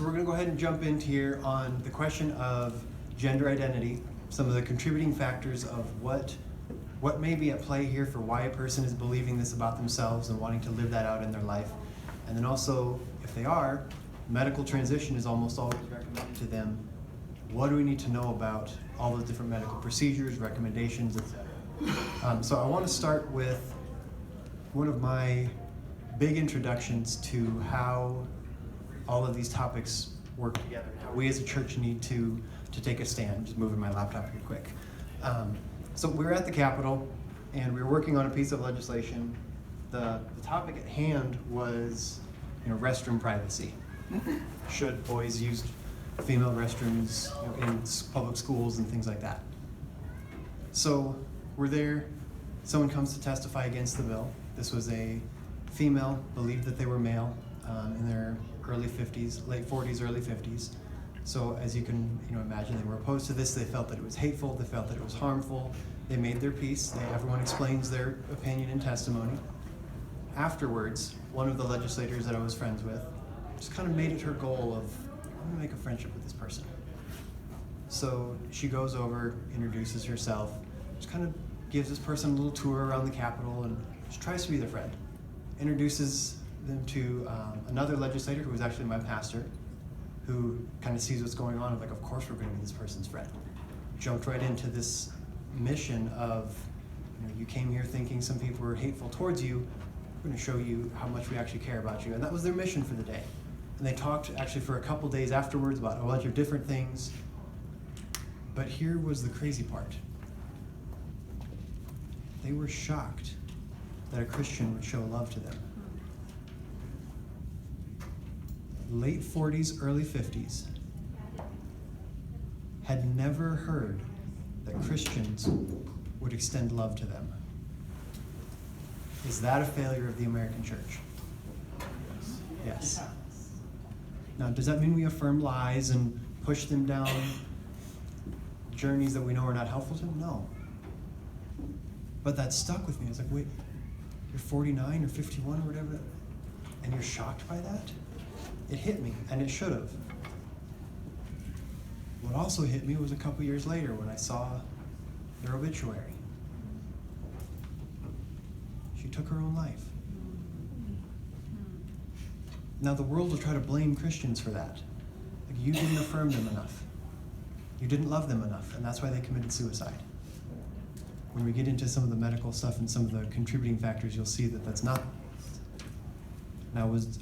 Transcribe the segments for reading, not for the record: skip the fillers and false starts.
We're going to go ahead and jump into here on the question of gender identity, some of the contributing factors of what may be at play here for why a person is believing this about themselves and wanting to live that out in their life. And then also, if they are, medical transition is almost always recommended to them. What do we need to know about all those different medical procedures, recommendations, etc. So I want to start with one of my big introductions to how all of these topics work together. How we as a church need to take a stand. Just moving my laptop here quick. So we were at the Capitol and we were working on a piece of legislation. The topic at hand was, restroom privacy. Should boys use female restrooms in public schools and things like that? So we're there. Someone comes to testify against the bill. This was a female, believed that they were male, in their early 50s, late 40s, early 50s. So as you can imagine, they were opposed to this. They felt that it was hateful. They felt that it was harmful. They made their piece. Everyone explains their opinion and testimony. Afterwards, one of the legislators that I was friends with just kind of made it her goal of, I'm going to make a friendship with this person. So she goes over, introduces herself, just kind of gives this person a little tour around the Capitol and just tries to be their friend. Introduces them to another legislator who was actually my pastor, who kind of sees what's going on, of course we're going to be this person's friend. Jumped right into this mission of, you came here thinking some people were hateful towards you, we're going to show you how much we actually care about you. And that was their mission for the day. And they talked actually for a couple days afterwards about a bunch of different things. But here was the crazy part. They were shocked that a Christian would show love to them. Late 40s, early 50s, had never heard that Christians would extend love to them. Is that a failure of the American church? Yes. Now, does that mean we affirm lies and push them down journeys that we know are not helpful to them? No. But that stuck with me. I was like, wait, you're 49 or 51 or whatever, and you're shocked by that? It hit me, and it should have. What also hit me was a couple years later when I saw their obituary. She took her own life. Now the world will try to blame Christians for that. You didn't affirm them enough. You didn't love them enough, and that's why they committed suicide. When we get into some of the medical stuff and some of the contributing factors, you'll see that that's not. Now, was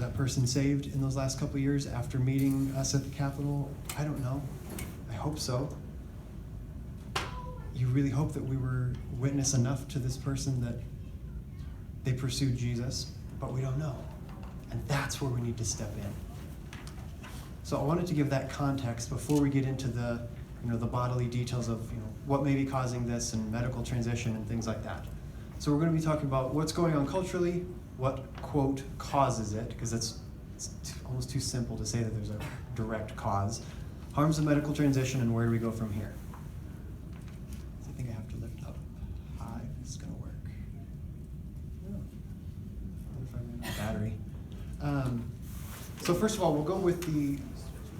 that person saved in those last couple of years after meeting us at the Capitol? I don't know. I hope so. You really hope that we were witness enough to this person that they pursued Jesus, but we don't know. And that's where we need to step in. So I wanted to give that context before we get into the bodily details of what may be causing this and medical transition and things like that. So we're going to be talking about what's going on culturally, what, quote, causes it, because it's almost too simple to say that there's a direct cause, harms of medical transition, and where do we go from here. So I think I have to lift up high. This is going to work. What if I ran out of battery? So first of all, we'll go with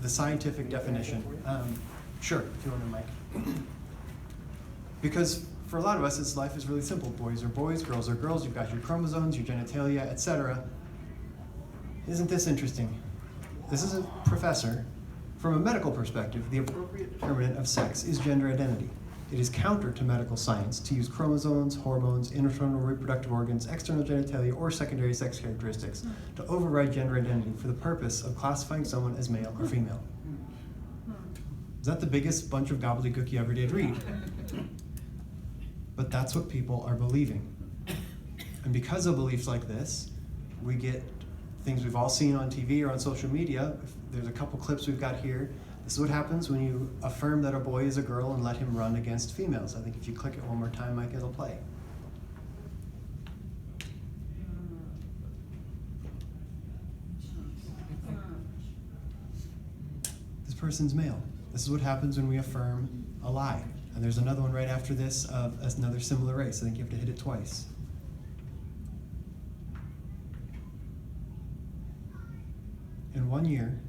the scientific definition. Sure, if you want a mic. Because for a lot of us, life is really simple. Boys are boys, girls are girls. You've got your chromosomes, your genitalia, etc. Isn't this interesting? This is a professor. From a medical perspective, the appropriate determinant of sex is gender identity. It is counter to medical science to use chromosomes, hormones, internal reproductive organs, external genitalia, or secondary sex characteristics to override gender identity for the purpose of classifying someone as male or female. Is that the biggest bunch of gobbledygook you ever did read? But that's what people are believing. And because of beliefs like this, we get things we've all seen on TV or on social media. There's a couple clips we've got here. This is what happens when you affirm that a boy is a girl and let him run against females. I think if you click it one more time, Mike, it'll play. This person's male. This is what happens when we affirm a lie. And there's another one right after this of another similar race. I think you have to hit it twice. In 1 year,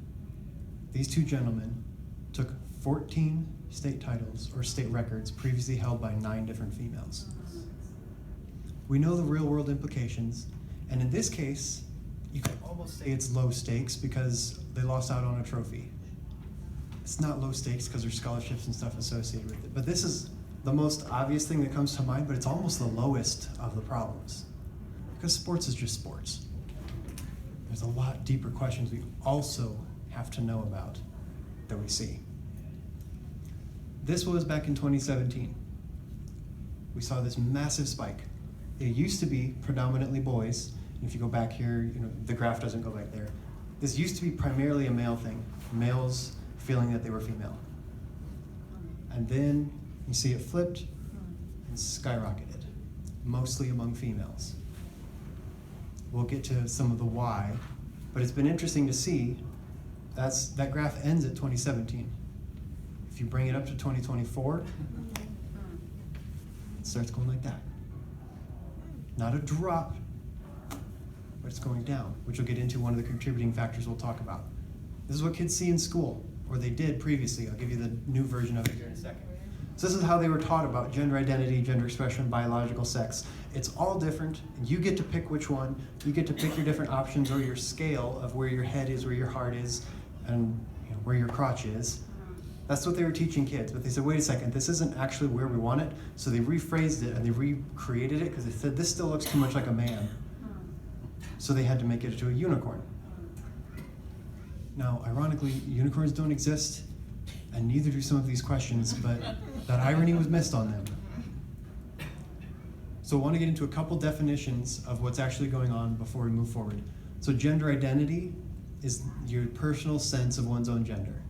these two gentlemen took 14 state titles or state records previously held by 9 different females. We know the real world implications, and in this case, you can almost say it's low stakes because they lost out on a trophy. It's not low stakes because there's scholarships and stuff associated with it, but this is the most obvious thing that comes to mind, but it's almost the lowest of the problems because sports is just sports. There's a lot deeper questions we also have to know about that we see. This was back in 2017. We saw this massive spike. It used to be predominantly boys. And if you go back here, the graph doesn't go back there. This used to be primarily a male thing, males feeling that they were female. And then you see it flipped and skyrocketed, mostly among females. We'll get to some of the why, but it's been interesting to see that graph ends at 2017. If you bring it up to 2024, it starts going like that. Not a drop, but it's going down, which we'll get into one of the contributing factors we'll talk about. This is what kids see in school, or they did previously. I'll give you the new version of it here in a second. So this is how they were taught about gender identity, gender expression, biological sex. It's all different, and you get to pick which one. You get to pick your different options or your scale of where your head is, where your heart is, and where your crotch is. That's what they were teaching kids, but they said, wait a second, this isn't actually where we want it. So they rephrased it and they recreated it because they said, this still looks too much like a man. So they had to make it into a unicorn. Now, ironically, unicorns don't exist, and neither do some of these questions, but that irony was missed on them. So I want to get into a couple definitions of what's actually going on before we move forward. So gender identity is your personal sense of one's own gender.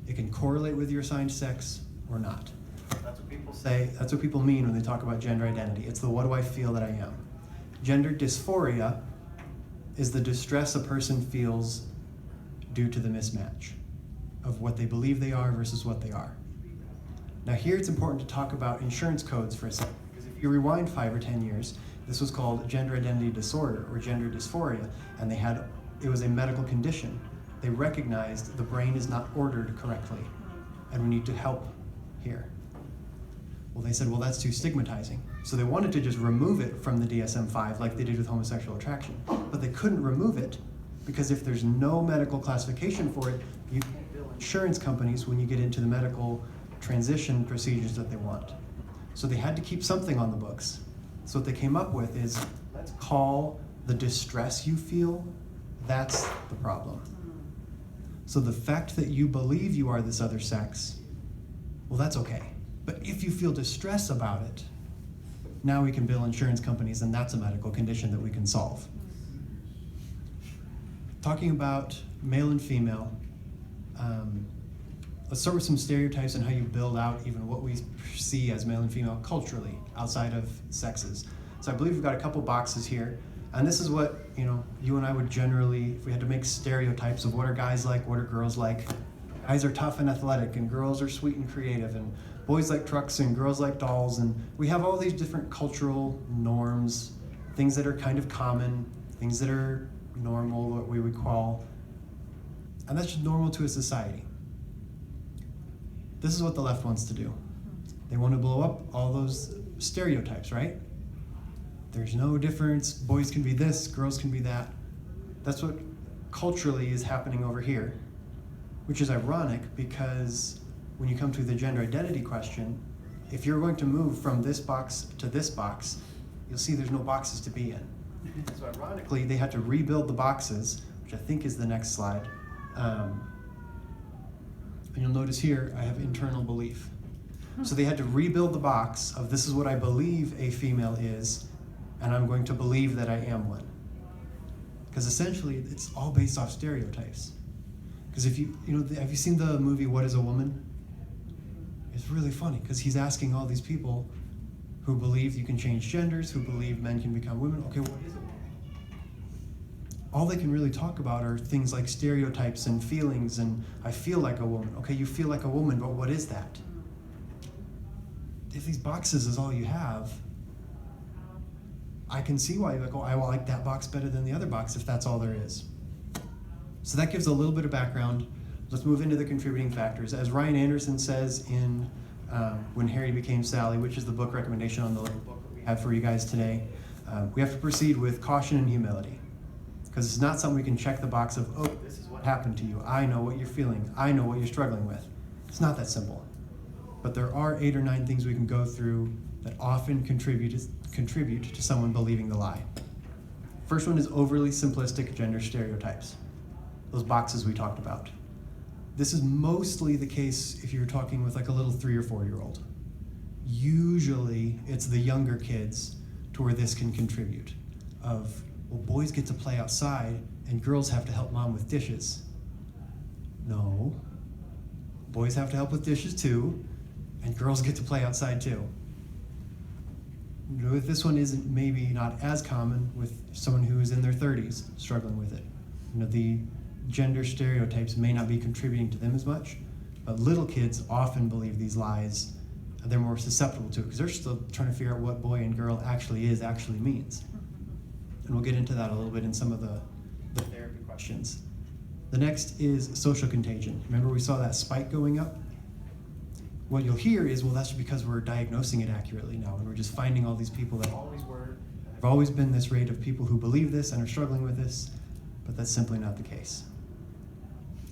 It can correlate with your assigned sex or not. That's what people say, that's what people mean when they talk about gender identity. It's the what do I feel that I am. Gender dysphoria is the distress a person feels due to the mismatch of what they believe they are versus what they are. Now here it's important to talk about insurance codes for a second, because if you rewind 5 or 10 years, this was called gender identity disorder or gender dysphoria, and it was a medical condition. They recognized the brain is not ordered correctly, and we need to help here. Well, they said, well, that's too stigmatizing. So they wanted to just remove it from the DSM-5 like they did with homosexual attraction, but they couldn't remove it because if there's no medical classification for it, you can't bill insurance companies when you get into the medical transition procedures that they want. So they had to keep something on the books. So what they came up with is, let's call the distress you feel, that's the problem. So the fact that you believe you are this other sex, well, that's okay. But if you feel distress about it, now we can bill insurance companies, and that's a medical condition that we can solve. Talking about male and female, let's start with some stereotypes and how you build out even what we see as male and female culturally outside of sexes. So I believe we've got a couple boxes here, and this is what you and I would generally, if we had to make stereotypes of what are guys like, what are girls like. Guys are tough and athletic, and girls are sweet and creative, and boys like trucks and girls like dolls, and we have all these different cultural norms, things that are kind of common, things that are normal, what we would call, and that's just normal to a society. This is what the left wants to do. They want to blow up all those stereotypes, right? There's no difference, boys can be this, girls can be that. That's what culturally is happening over here, which is ironic because when you come to the gender identity question, if you're going to move from this box to this box, you'll see there's no boxes to be in. So ironically, they had to rebuild the boxes, which I think is the next slide. And you'll notice here, I have internal belief. So they had to rebuild the box of this is what I believe a female is, and I'm going to believe that I am one. Because essentially, it's all based off stereotypes. Because if have you seen the movie What is a Woman? It's really funny because he's asking all these people who believe you can change genders, who believe men can become women. Okay, what is a woman? All they can really talk about are things like stereotypes and feelings and I feel like a woman. Okay, you feel like a woman, but what is that? If these boxes is all you have, I can see why you're like, oh, I like that box better than the other box if that's all there is. So that gives a little bit of background. let's move into the contributing factors. As Ryan Anderson says in When Harry Became Sally, which is the book recommendation on the little book that we have for you guys today, we have to proceed with caution and humility. Because it's not something we can check the box of, oh, this is what happened to you. I know what you're feeling. I know what you're struggling with. It's not that simple. But there are 8 or 9 things we can go through that often contribute to someone believing the lie. First one is overly simplistic gender stereotypes. Those boxes we talked about. This is mostly the case if you're talking with like a little 3 or 4-year-old. Usually it's the younger kids to where this can contribute. Of, well, boys get to play outside and girls have to help mom with dishes. No. Boys have to help with dishes too, and girls get to play outside too. This one isn't maybe not as common with someone who is in their 30s struggling with it. The gender stereotypes may not be contributing to them as much, but little kids often believe these lies. They're more susceptible to it because they're still trying to figure out what boy and girl actually means. And we'll get into that a little bit in some of the therapy questions. The next is social contagion. Remember we saw that spike going up? What you'll hear is, well, that's because we're diagnosing it accurately now, and we're just finding all these people that always were. There've always been this rate of people who believe this and are struggling with this, but that's simply not the case.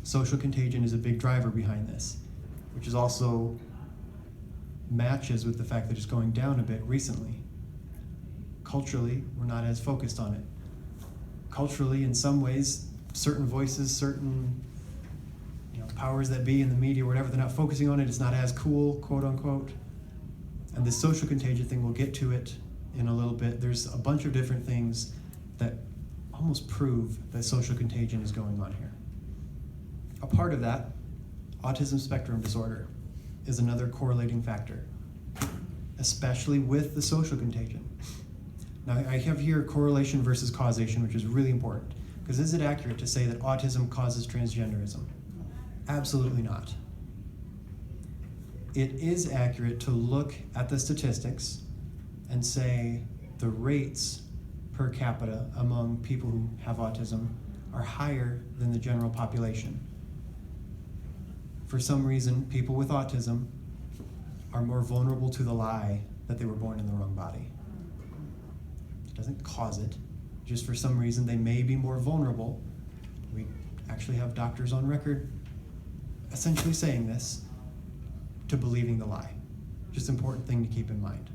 Social contagion is a big driver behind this, which is also matches with the fact that it's going down a bit recently. Culturally, we're not as focused on it. Culturally, in some ways, certain voices, certain powers that be in the media or whatever, they're not focusing on it. It's not as cool, quote unquote. And this social contagion thing, we'll get to it in a little bit. There's a bunch of different things that almost prove that social contagion is going on here. A part of that, autism spectrum disorder, is another correlating factor, especially with the social contagion. Now, I have here correlation versus causation, which is really important, because is it accurate to say that autism causes transgenderism? Absolutely not. It is accurate to look at the statistics and say the rates per capita among people who have autism are higher than the general population. For some reason, people with autism are more vulnerable to the lie that they were born in the wrong body. It doesn't cause it. Just for some reason, they may be more vulnerable. We actually have doctors on record essentially saying this, to believing the lie. Just an important thing to keep in mind.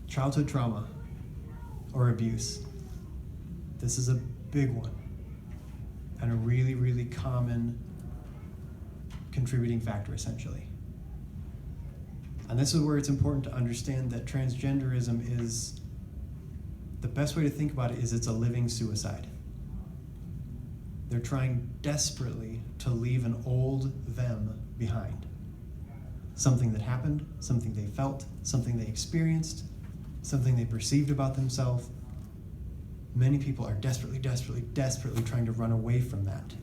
Childhood trauma or abuse. This is a big one and a really, really common contributing factor, essentially. And this is where it's important to understand that transgenderism is, the best way to think about it is it's a living suicide. They're trying desperately to leave an old them behind. Something that happened, something they felt, something they experienced, something they perceived about themselves. Many people are desperately trying to run away from that.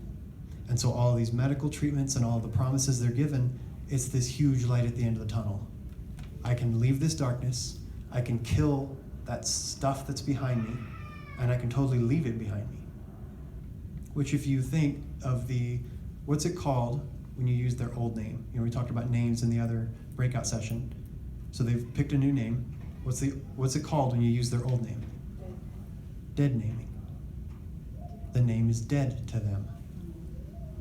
And so all of these medical treatments and all of the promises they're given, it's this huge light at the end of the tunnel. I can leave this darkness, I can kill that stuff that's behind me, and I can totally leave it behind me. Which if you think of what's it called when you use their old name? We talked about names in the other breakout session. So they've picked a new name. What's it called when you use their old name? Dead naming. The name is dead to them.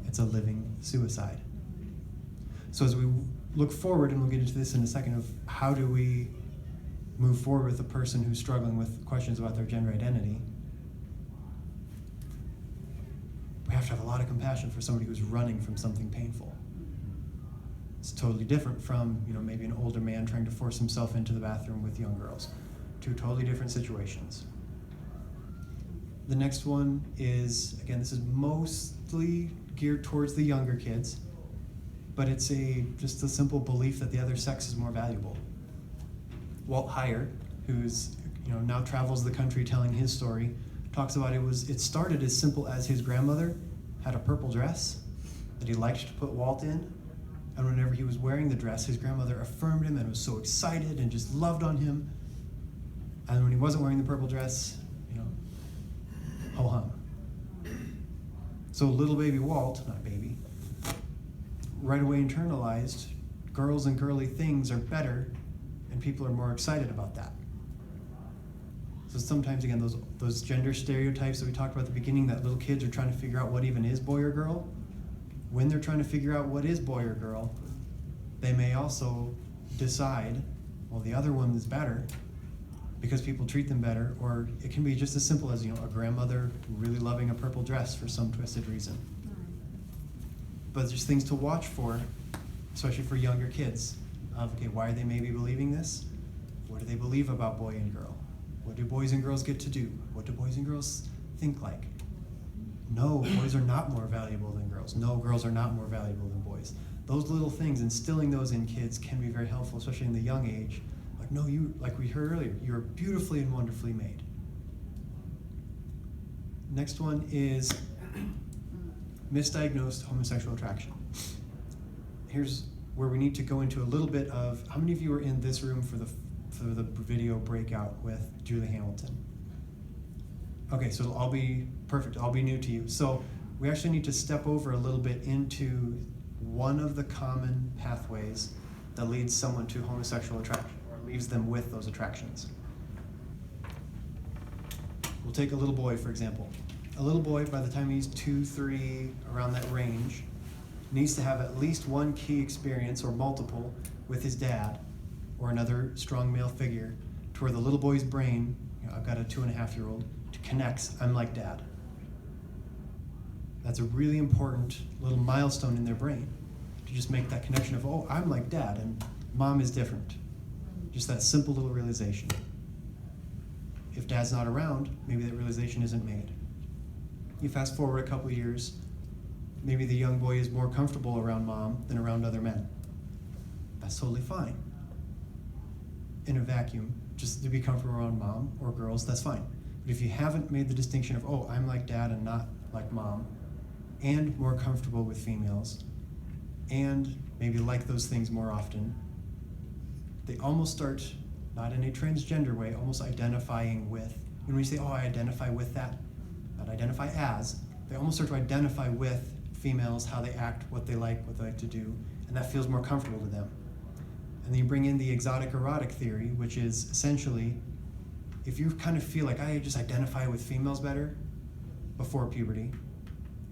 It's a living suicide. So as we look forward, and we'll get into this in a second, of how do we move forward with a person who's struggling with questions about their gender identity, we have to have a lot of compassion for somebody who's running from something painful. It's totally different from, maybe an older man trying to force himself into the bathroom with young girls. 2 totally different situations. The next one is, again, this is mostly geared towards the younger kids, but it's just a simple belief that the other sex is more valuable. Walt Heyer, who's now travels the country telling his story, talks about it started as simple as his grandmother had a purple dress that he liked to put Walt in, and whenever he was wearing the dress, his grandmother affirmed him and was so excited and just loved on him. And when he wasn't wearing the purple dress, ho hum. So little baby Walt, not baby, right away internalized girls and girly things are better, and people are more excited about that. So sometimes, again, those gender stereotypes that we talked about at the beginning, that little kids are trying to figure out what even is boy or girl, when they're trying to figure out what is boy or girl, they may also decide, well, the other one is better because people treat them better, or it can be just as simple as, a grandmother really loving a purple dress for some twisted reason. But there's things to watch for, especially for younger kids, of, okay, why are they maybe believing this? What do they believe about boy and girl? What do boys and girls get to do? What do boys and girls think like? No, boys are not more valuable than girls. No, girls are not more valuable than boys. Those little things, instilling those in kids can be very helpful, especially in the young age. Like, no, like we heard earlier, you're beautifully and wonderfully made. Next one is misdiagnosed homosexual attraction. Here's where we need to go into a little bit of, how many of you were in this room for the video breakout with Julie Hamilton? Okay, so it'll all be perfect, it'll all be new to you. So we actually need to step over a little bit into one of the common pathways that leads someone to homosexual attraction, or leaves them with those attractions. We'll take a little boy, for example. A little boy, by the time he's 2, 3, around that range, needs to have at least one key experience, or multiple, with his dad, or another strong male figure, to where the little boy's brain, I've got a 2.5-year-old, connects, I'm like dad. That's a really important little milestone in their brain, to just make that connection of, oh, I'm like dad, and mom is different. Just that simple little realization. If dad's not around, maybe that realization isn't made. You fast forward a couple years, maybe the young boy is more comfortable around mom than around other men. That's totally fine. In a vacuum, just to be comfortable around mom or girls, that's fine. But if you haven't made the distinction of, oh, I'm like dad and not like mom, and more comfortable with females, and maybe like those things more often, they almost start, not in a transgender way, almost identifying with. When we say, oh, I identify with that, not identify as, they almost start to identify with females, how they act, what they like to do, and that feels more comfortable to them. And then you bring in the exotic erotic theory, which is essentially, if you kind of feel like I just identify with females better before puberty,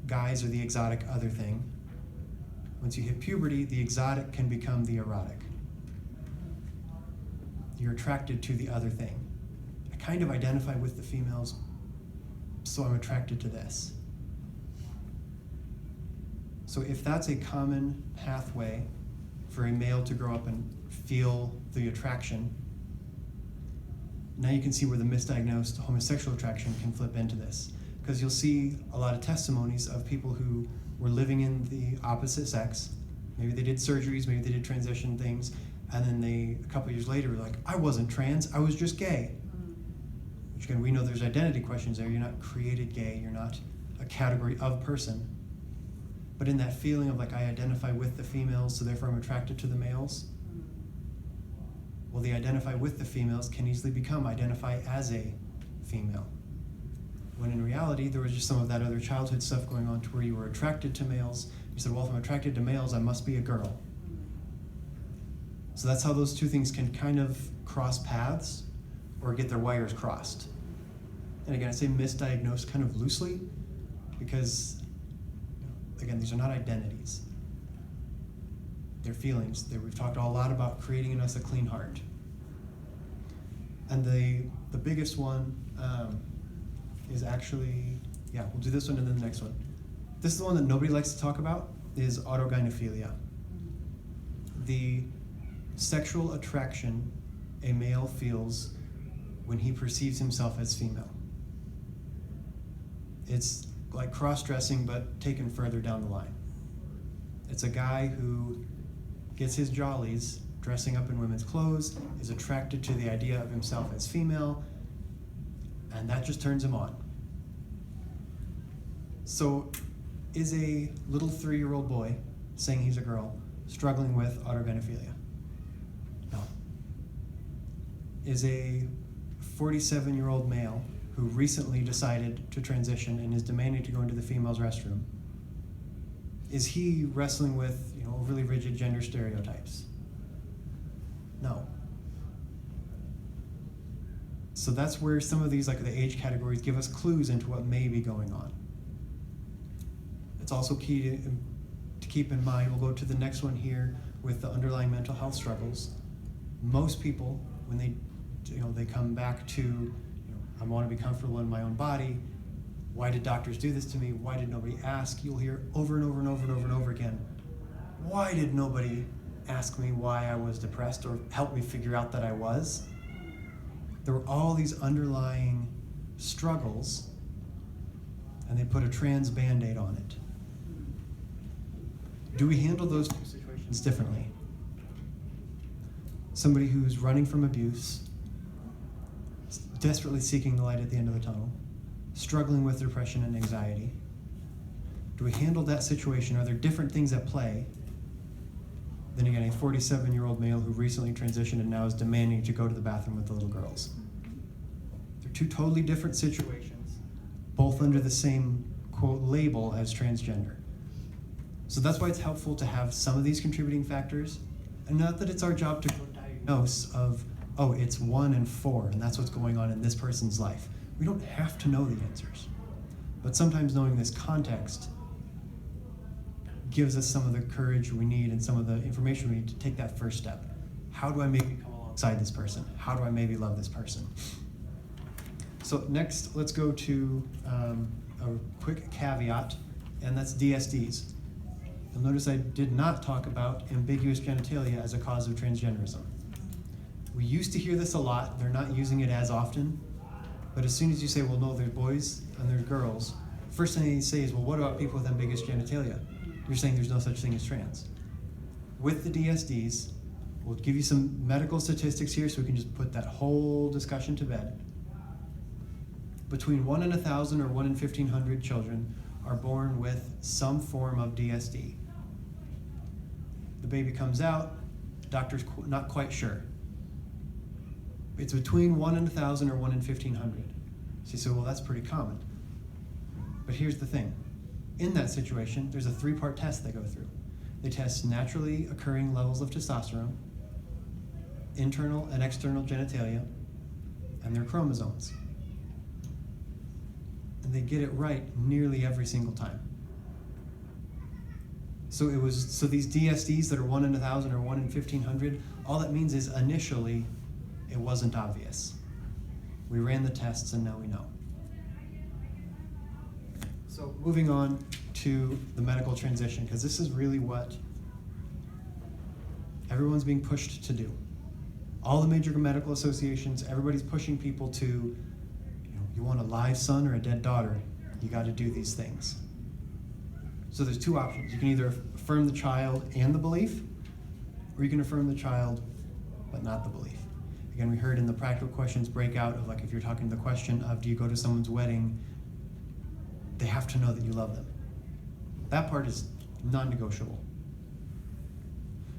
guys are the exotic other thing. Once you hit puberty, the exotic can become the erotic. You're attracted to the other thing. I kind of identify with the females, so I'm attracted to this. So if that's a common pathway for a male to grow up and feel the attraction, now you can see where the misdiagnosed homosexual attraction can flip into this. Because you'll see a lot of testimonies of people who were living in the opposite sex. Maybe they did surgeries, maybe they did transition things, and then they, a couple years later, were like, I wasn't trans, I was just gay. Which again, we know there's identity questions there. You're not created gay, you're not a category of person. But in that feeling of like, I identify with the females, so therefore I'm attracted to the males, well, the identify with the females can easily become identify as a female. When in reality, there was just some of that other childhood stuff going on to where you were attracted to males. You said, well, if I'm attracted to males, I must be a girl. So that's how those two things can kind of cross paths or get their wires crossed. And again, I say misdiagnosed kind of loosely because, again, these are not identities. They're feelings. We've talked a lot about creating in us a clean heart. And the biggest one is actually, we'll do this one and then the next one. This is the one that nobody likes to talk about, is autogynephilia. The sexual attraction a male feels when he perceives himself as female. It's like cross-dressing, but taken further down the line. It's a guy who gets his jollies dressing up in women's clothes, is attracted to the idea of himself as female, and that just turns him on. So is a little 3-year-old boy saying he's a girl struggling with autogynephilia? No. Is a 47-year-old male who recently decided to transition and is demanding to go into the female's restroom, Is he wrestling with, overly rigid gender stereotypes? No. So that's where some of these, like the age categories, give us clues into what may be going on. It's also key to keep in mind, we'll go to the next one here with the underlying mental health struggles. Most people, when they come back to, I want to be comfortable in my own body. Why did doctors do this to me? Why did nobody ask? You'll hear over and over and over and over and over again. Why did nobody ask me why I was depressed or help me figure out that I was? There were all these underlying struggles, and they put a trans Band-Aid on it. Do we handle those two situations differently? Somebody who's running from abuse, desperately seeking the light at the end of the tunnel, struggling with depression and anxiety. Do we handle that situation? Are there different things at play than, again, a 47-year-old male who recently transitioned and now is demanding to go to the bathroom with the little girls? They're two totally different situations, both under the same, quote, label as transgender. So that's why it's helpful to have some of these contributing factors, and not that it's our job to go diagnose of, oh, it's 1 and 4, and that's what's going on in this person's life. We don't have to know the answers. But sometimes knowing this context gives us some of the courage we need and some of the information we need to take that first step. How do I maybe come alongside this person? How do I maybe love this person? So next, let's go to a quick caveat, and that's DSDs. You'll notice I did not talk about ambiguous genitalia as a cause of transgenderism. We used to hear this a lot. They're not using it as often. But as soon as you say, well, no, there's boys and there's girls, first thing they say is, well, what about people with ambiguous genitalia? You're saying there's no such thing as trans. With the DSDs, we'll give you some medical statistics here so we can just put that whole discussion to bed. Between 1 in 1,000 or 1 in 1,500 children are born with some form of DSD. The baby comes out, doctor's not quite sure. It's between 1 in 1,000 or 1 in 1,500. So you say, well, that's pretty common. But here's the thing. In that situation, there's a 3-part test they go through. They test naturally occurring levels of testosterone, internal and external genitalia, and their chromosomes. And they get it right nearly every single time. So these DSDs that are 1 in 1,000 or 1 in 1,500, all that means is initially it wasn't obvious. We ran the tests and now we know. So moving on to the medical transition, because this is really what everyone's being pushed to do. All the major medical associations, everybody's pushing people to, you want a live son or a dead daughter, you got to do these things. So there's 2 options. You can either affirm the child and the belief, or you can affirm the child but not the belief. Again, we heard in the practical questions breakout of, like, if you're talking the question of, do you go to someone's wedding, they have to know that you love them. That part is non-negotiable.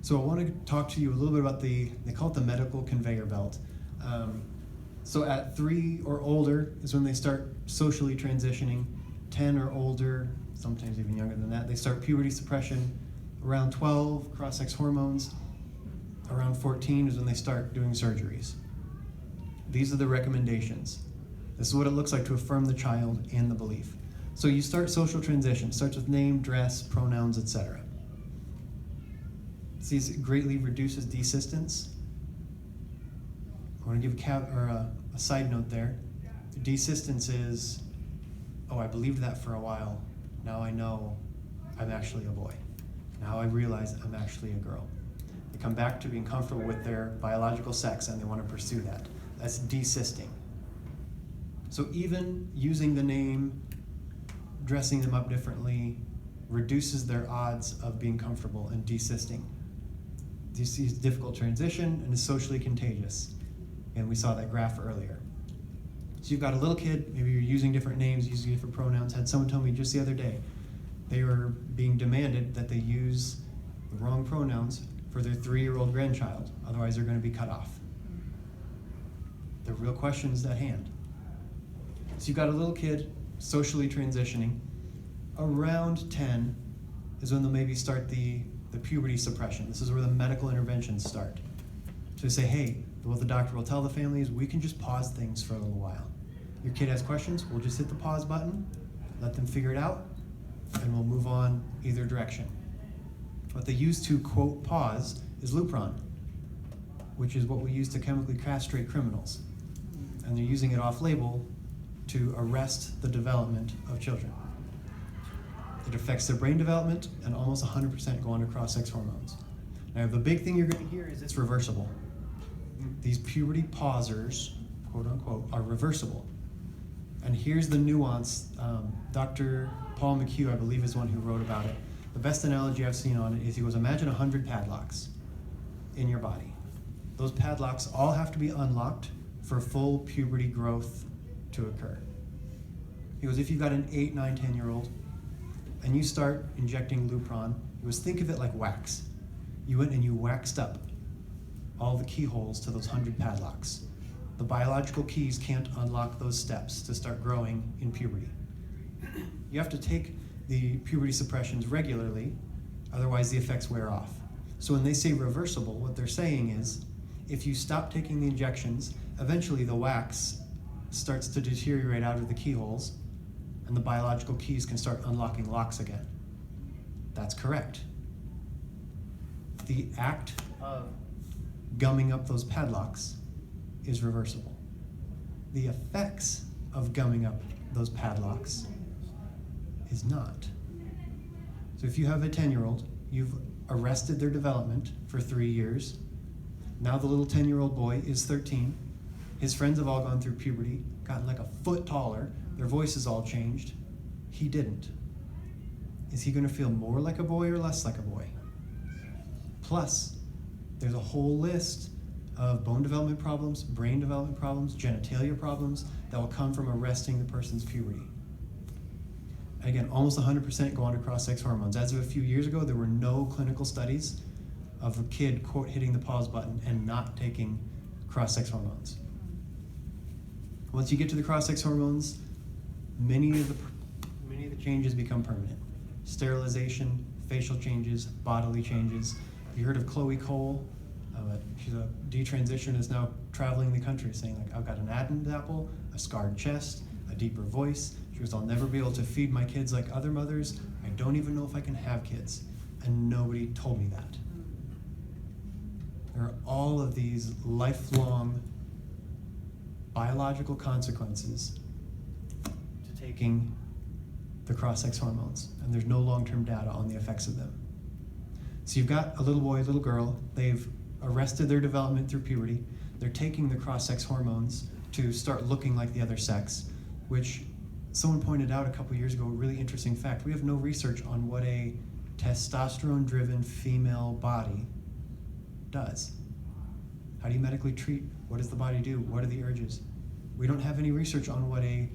So I want to talk to you a little bit about they call it the medical conveyor belt. So at 3 or older is when they start socially transitioning. 10 or older, sometimes even younger than that, they start puberty suppression. Around 12, cross-sex hormones. Around 14 is when they start doing surgeries. These are the recommendations. This is what it looks like to affirm the child and the belief. So you start social transition. It starts with name, dress, pronouns, etc. See, it greatly reduces desistance. I want to give a side note there. Desistance is, oh, I believed that for a while. Now I know I'm actually a boy. Now I realize I'm actually a girl. They come back to being comfortable with their biological sex and they want to pursue that. That's desisting. So even using the name, dressing them up differently, reduces their odds of being comfortable and desisting. This is difficult transition and is socially contagious. And we saw that graph earlier. So you've got a little kid, maybe you're using different names, using different pronouns. Had someone tell me just the other day, they were being demanded that they use the wrong pronouns for their 3-year-old grandchild. Otherwise they're going to be cut off. The real question's at hand. So you've got a little kid socially transitioning. Around 10 is when they'll maybe start the puberty suppression. This is where the medical interventions start. So they say, hey, what the doctor will tell the family is we can just pause things for a little while. Your kid has questions, we'll just hit the pause button, let them figure it out, and we'll move on either direction. What they use to, quote, pause is Lupron, which is what we use to chemically castrate criminals. And they're using it off-label to arrest the development of children. It affects their brain development, and almost 100% go on to cross-sex hormones. Now, the big thing you're going to hear is it's reversible. These puberty pausers, quote unquote, are reversible. And here's the nuance. Dr. Paul McHugh, I believe, is the one who wrote about it. The best analogy I've seen on it is he goes, imagine 100 padlocks in your body. Those padlocks all have to be unlocked for full puberty growth to occur. He goes, if you've got an 8, 9, 10-year-old and you start injecting Lupron, he goes, think of it like wax. You went and you waxed up all the keyholes to those 100 padlocks. The biological keys can't unlock those steps to start growing in puberty. You have to take the puberty suppressions regularly, otherwise the effects wear off. So when they say reversible, what they're saying is, if you stop taking the injections, eventually the wax starts to deteriorate out of the keyholes, and the biological keys can start unlocking locks again. That's correct. The act of gumming up those padlocks is reversible. The effects of gumming up those padlocks is not. So if you have a 10-year-old, you've arrested their development for 3 years. Now the little 10-year-old boy is 13. His friends have all gone through puberty, gotten like a foot taller, their voices all changed. He didn't. Is he going to feel more like a boy or less like a boy? Plus, there's a whole list of bone development problems, brain development problems, genitalia problems that will come from arresting the person's puberty. And again, almost 100% go on to cross-sex hormones. As of a few years ago, there were no clinical studies of a kid, quote, hitting the pause button and not taking cross-sex hormones. Once you get to the cross-sex hormones, many of the changes become permanent. Sterilization, facial changes, bodily changes. You heard of Chloe Cole? She's a detransition, is now traveling the country saying, like, I've got an Adam's apple, a scarred chest, a deeper voice. She goes, I'll never be able to feed my kids like other mothers. I don't even know if I can have kids. And nobody told me that. There are all of these lifelong biological consequences to taking the cross-sex hormones, and there's no long-term data on the effects of them. So you've got a little boy, a little girl, they've arrested their development through puberty, they're taking the cross-sex hormones to start looking like the other sex, which someone pointed out a couple years ago, a really interesting fact. We have no research on what a testosterone-driven female body does. How do you medically treat? What does the body do? What are the urges? We don't have any research on what a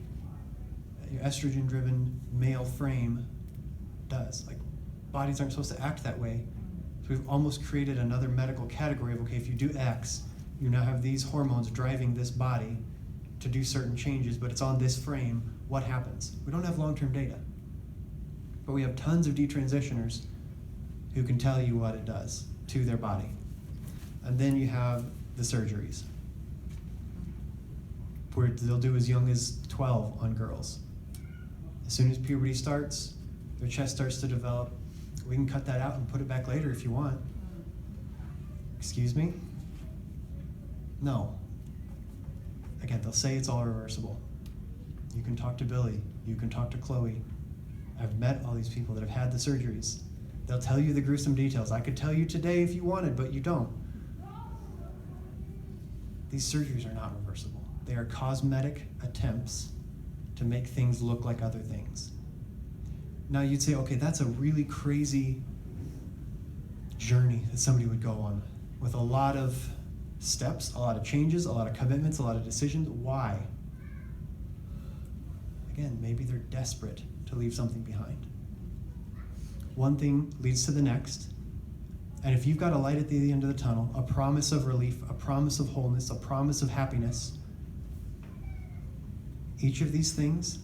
estrogen-driven male frame does. Like, bodies aren't supposed to act that way. So we've almost created another medical category of, okay, if you do X, you now have these hormones driving this body to do certain changes, but it's on this frame. What happens? We don't have long-term data. But we have tons of detransitioners who can tell you what it does to their body. And then you have the surgeries, where they'll do as young as 12 on girls. As soon as puberty starts, their chest starts to develop. We can cut that out and put it back later if you want. Excuse me? No. Again, they'll say it's all reversible. You can talk to Billy. You can talk to Chloe. I've met all these people that have had the surgeries. They'll tell you the gruesome details. I could tell you today if you wanted, but you don't. These surgeries are not reversible. They are cosmetic attempts to make things look like other things. Now you'd say, okay, that's a really crazy journey that somebody would go on with a lot of steps, a lot of changes, a lot of commitments, a lot of decisions. Why? Again, maybe they're desperate to leave something behind. One thing leads to the next. And if you've got a light at the end of the tunnel, a promise of relief, a promise of wholeness, a promise of happiness, each of these things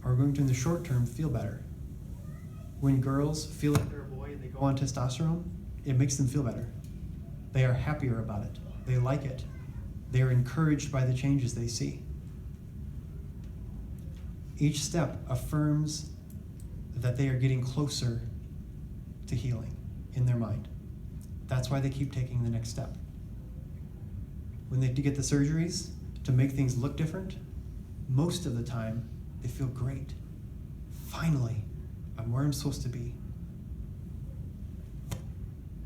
are going to, in the short term, feel better. When girls feel like they're a boy and they go on testosterone, it makes them feel better. They are happier about it. They like it. They are encouraged by the changes they see. Each step affirms that they are getting closer to healing in their mind. That's why they keep taking the next step. When they get the surgeries to make things look different, most of the time they feel great. Finally, I'm where I'm supposed to be.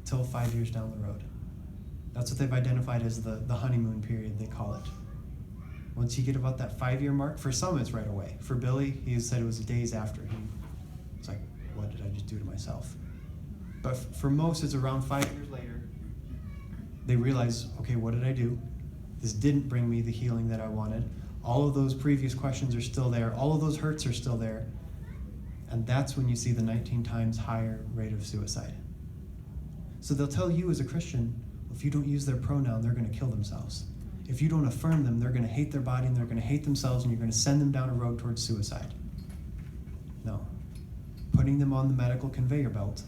Till 5 years down the road. That's what they've identified as the honeymoon period, they call it. Once you get about that 5-year mark, for some it's right away. For Billy, he said it was days after. It's like, what did I just do to myself? But for most, it's around 5 years later. They realize, okay, what did I do? This didn't bring me the healing that I wanted. All of those previous questions are still there. All of those hurts are still there. And that's when you see the 19 times higher rate of suicide. So they'll tell you as a Christian, if you don't use their pronoun, they're going to kill themselves. If you don't affirm them, they're going to hate their body and they're going to hate themselves and you're going to send them down a road towards suicide. No. Putting them on the medical conveyor belt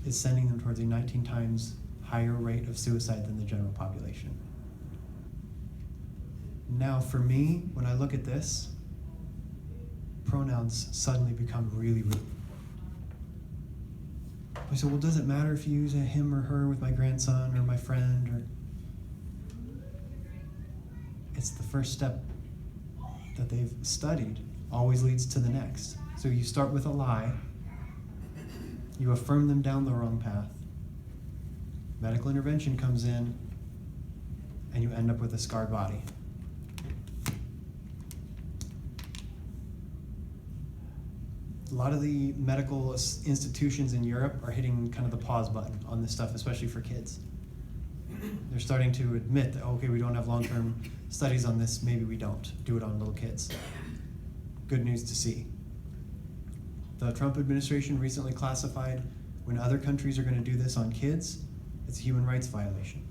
is sending them towards a 19 times higher rate of suicide than the general population. Now, for me, when I look at this, pronouns suddenly become really, really. I said, well, does it matter if you use a him or her with my grandson or my friend? Or it's the first step that they've studied always leads to the next. So you start with a lie, you affirm them down the wrong path, medical intervention comes in, and you end up with a scarred body. A lot of the medical institutions in Europe are hitting kind of the pause button on this stuff, especially for kids. They're starting to admit that, okay, we don't have long-term studies on this, maybe we don't do it on little kids. Good news to see. The Trump administration recently classified when other countries are going to do this on kids, it's a human rights violation.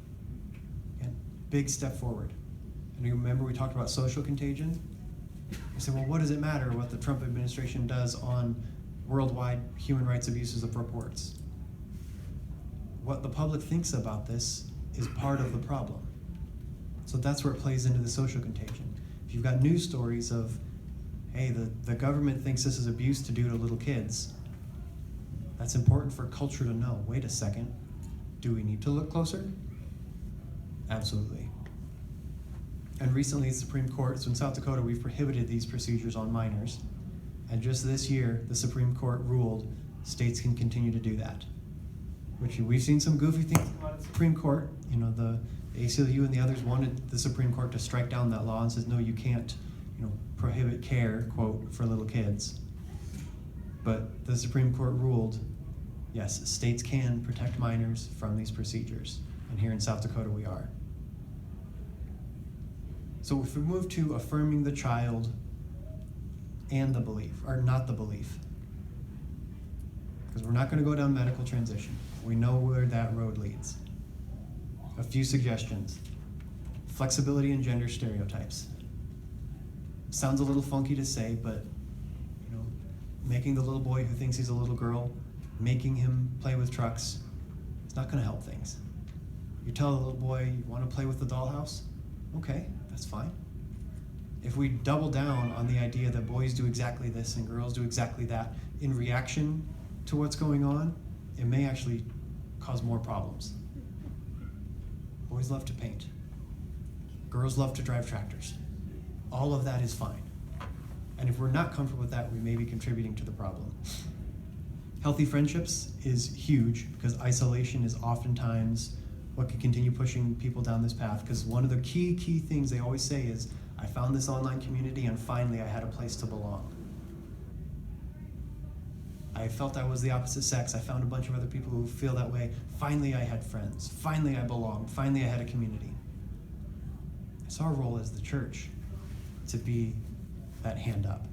Again, big step forward. And you remember we talked about social contagion? I said, well, what does it matter what the Trump administration does on worldwide human rights abuses of reports? What the public thinks about this is part of the problem. So that's where it plays into the social contagion. If you've got news stories of, hey, the government thinks this is abuse to do to little kids, that's important for culture to know. Wait a second, do we need to look closer? Absolutely. And recently, the Supreme Court, so in South Dakota, we've prohibited these procedures on minors. And just this year, the Supreme Court ruled states can continue to do that. Which we've seen some goofy things come out of the Supreme Court. You know, the ACLU and the others wanted the Supreme Court to strike down that law and says, no, you can't, prohibit care, quote, for little kids. But the Supreme Court ruled, yes, states can protect minors from these procedures. And here in South Dakota, we are. So if we move to affirming the child and the belief, or not the belief, because we're not going to go down medical transition. We know where that road leads. A few suggestions. Flexibility in gender stereotypes. Sounds a little funky to say, but making the little boy who thinks he's a little girl, making him play with trucks, it's not going to help things. You tell the little boy you want to play with the dollhouse, okay, that's fine. If we double down on the idea that boys do exactly this and girls do exactly that in reaction to what's going on, it may actually cause more problems. Boys love to paint. Girls love to drive tractors. All of that is fine. And if we're not comfortable with that, we may be contributing to the problem. Healthy friendships is huge because isolation is oftentimes what can continue pushing people down this path, because one of the key things they always say is, I found this online community and finally I had a place to belong. I felt I was the opposite sex. I found a bunch of other people who feel that way. Finally I had friends. Finally I belonged. Finally I had a community. It's our role as the church to be that hand up,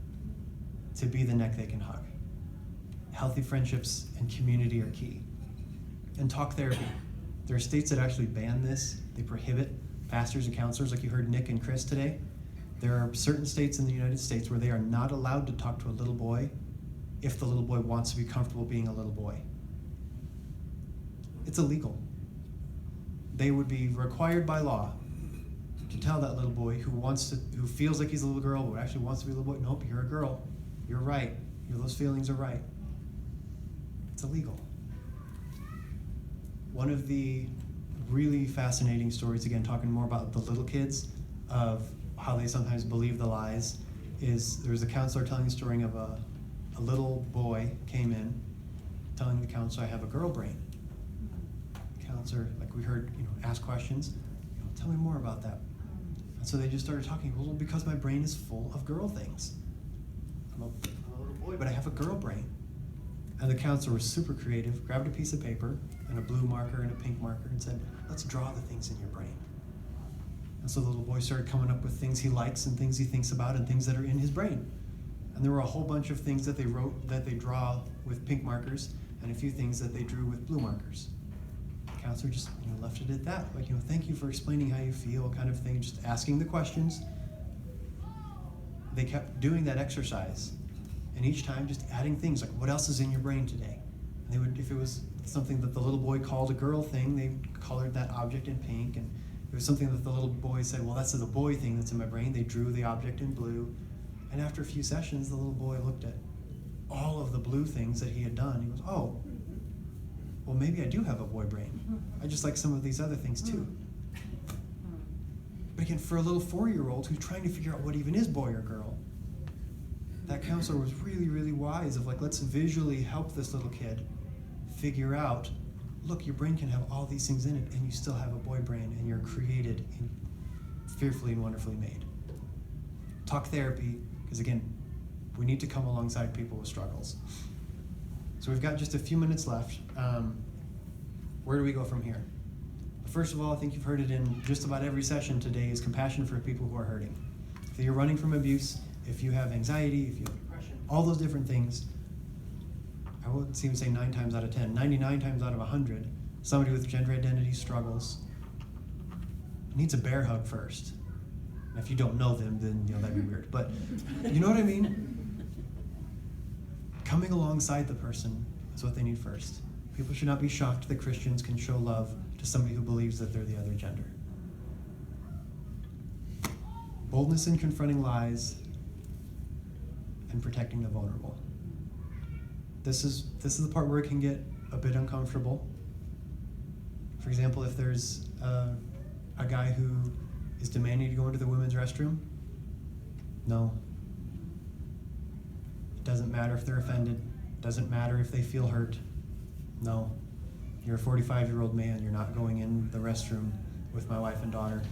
to be the neck they can hug. Healthy friendships and community are key. And talk therapy. There are states that actually ban this. They prohibit pastors and counselors, like you heard Nick and Chris today. There are certain states in the United States where they are not allowed to talk to a little boy if the little boy wants to be comfortable being a little boy. It's illegal. They would be required by law to tell that little boy who feels like he's a little girl, but actually wants to be a little boy, nope, you're a girl. You're right. Those feelings are right. It's illegal. One of the really fascinating stories, again, talking more about the little kids, of how they sometimes believe the lies, is there was a counselor telling a story of a little boy came in telling the counselor, I have a girl brain. The counselor, like we heard, ask questions, tell me more about that. And so they just started talking, well, because my brain is full of girl things. I'm a little boy, but I have a girl brain. And the counselor was super creative, grabbed a piece of paper and a blue marker and a pink marker and said, let's draw the things in your brain. And so the little boy started coming up with things he likes and things he thinks about and things that are in his brain. And there were a whole bunch of things that they wrote that they draw with pink markers and a few things that they drew with blue markers. The counselor just left it at that. Like, thank you for explaining how you feel, kind of thing, just asking the questions. They kept doing that exercise. And each time just adding things like, what else is in your brain today? And they would, if it was something that the little boy called a girl thing, they colored that object in pink. And if it was something that the little boy said, well, that's the boy thing that's in my brain, they drew the object in blue. And after a few sessions, the little boy looked at all of the blue things that he had done. He goes, oh, well, maybe I do have a boy brain. I just like some of these other things too. But again, for a little 4-year-old who's trying to figure out what even is boy or girl, that counselor was really, really wise of like, let's visually help this little kid figure out, look, your brain can have all these things in it and you still have a boy brain and you're created and fearfully and wonderfully made. Talk therapy, because again, we need to come alongside people with struggles. So we've got just a few minutes left. Where do we go from here? First of all, I think you've heard it in just about every session today, is compassion for people who are hurting. If you're running from abuse, if you have anxiety, if you have depression, all those different things, I wouldn't even say 9 times out of 10, 99 times out of 100, somebody with gender identity struggles needs a bear hug first. And if you don't know them, then that'd be weird. But you know what I mean? Coming alongside the person is what they need first. People should not be shocked that Christians can show love to somebody who believes that they're the other gender. Boldness in confronting lies and protecting the vulnerable. This is the part where it can get a bit uncomfortable. For example, if there's a guy who is demanding to go into the women's restroom, no. It doesn't matter if they're offended. It doesn't matter if they feel hurt. No. You're a 45-year-old man. You're not going in the restroom with my wife and daughter.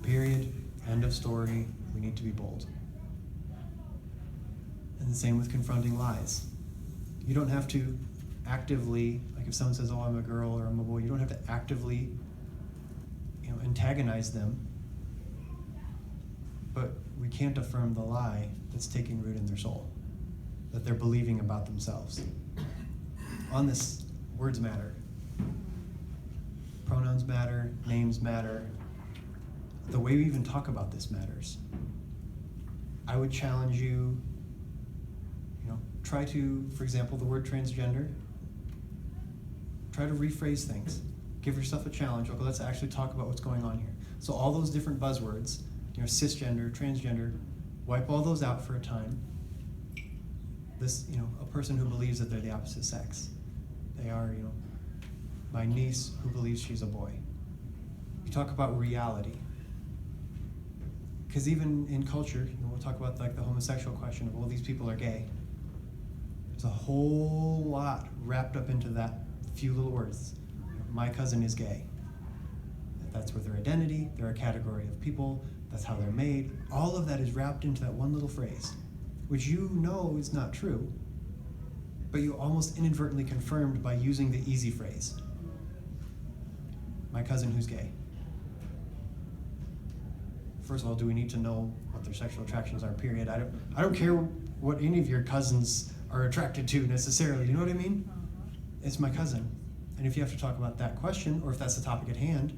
Period. End of story. We need to be bold. And the same with confronting lies. You don't have to actively, like if someone says, oh, I'm a girl or I'm a boy, you don't have to actively antagonize them. But we can't affirm the lie that's taking root in their soul, that they're believing about themselves. On this, words matter. Pronouns matter, names matter. The way we even talk about this matters. I would challenge you, try to, for example, the word transgender, try to rephrase things. Give yourself a challenge. Okay, let's actually talk about what's going on here. So all those different buzzwords, cisgender, transgender, wipe all those out for a time. This, a person who believes that they're the opposite sex. They are, my niece who believes she's a boy. You talk about reality. Because even in culture, we'll talk about like the homosexual question of, well, these people are gay. There's a whole lot wrapped up into that few little words. My cousin is gay. That's with their identity, they're a category of people, that's how they're made. All of that is wrapped into that one little phrase, which is not true, but you almost inadvertently confirmed by using the easy phrase. My cousin who's gay. First of all, do we need to know what their sexual attractions are, period? I don't care what any of your cousins are attracted to necessarily, you know what I mean? It's my cousin. And if you have to talk about that question, or if that's the topic at hand,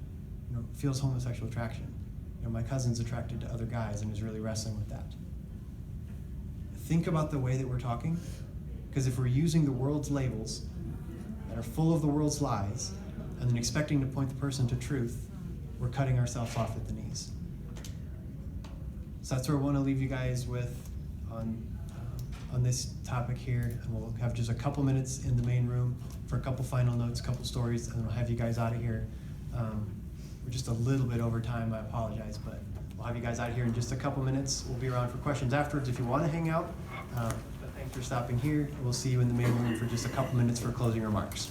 feels homosexual attraction. My cousin's attracted to other guys and is really wrestling with that. Think about the way that we're talking, Because if we're using the world's labels that are full of the world's lies, and then expecting to point the person to truth, we're cutting ourselves off at the knees. So that's where I want to leave you guys with on this topic here, and we'll have just a couple minutes in the main room for a couple final notes, a couple stories, and then we'll have you guys out of here. We're just a little bit over time, I apologize, but we'll have you guys out here in just a couple minutes. We'll be around for questions afterwards if you want to hang out. But thanks for stopping here. We'll see you in the main room for just a couple minutes for closing remarks.